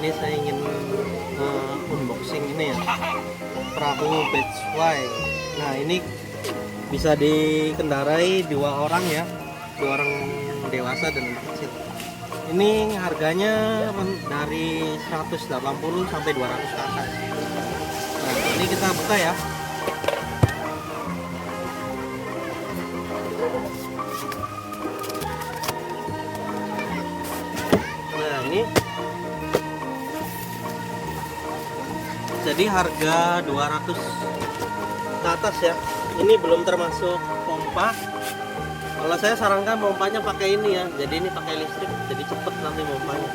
ini saya ingin unboxing ini ya, perahu Beachway. Nah ini bisa dikendarai 2 orang ya, 2 orang dewasa dan anak kecil. Ini harganya dari 180 sampai 200 ke atas. Nah ini kita buka ya. Nah ini jadi harga 200 ke atas ya. Ini belum termasuk pompa. Kalau saya sarankan pompanya pakai ini ya. Jadi ini pakai listrik, jadi cepet nanti pompanya.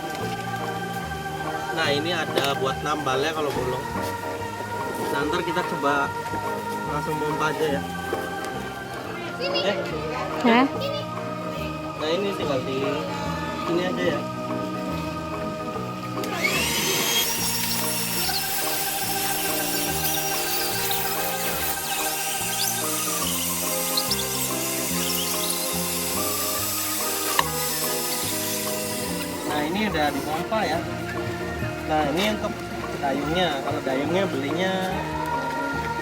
Nah ini ada buat nambalnya kalau bolong. Nah ntar kita coba langsung pompa aja ya. Hah? Nah ini tinggal di sini aja ya. Nah ini udah dipompa ya. Nah ini untuk dayungnya. Kalau dayungnya belinya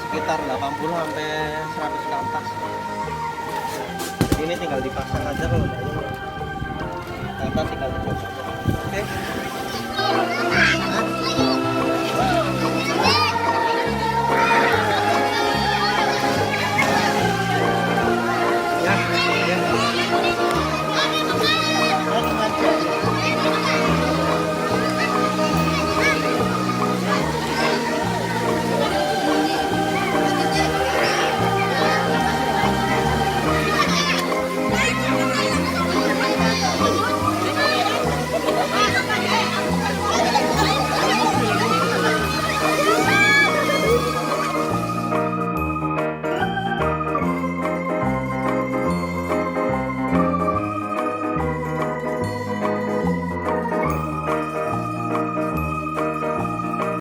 sekitar 80 sampai 100 ke atas. Jadi ini tinggal dipasang aja kalau dayungnya. Nah, tinggal dicoba aja. Oke.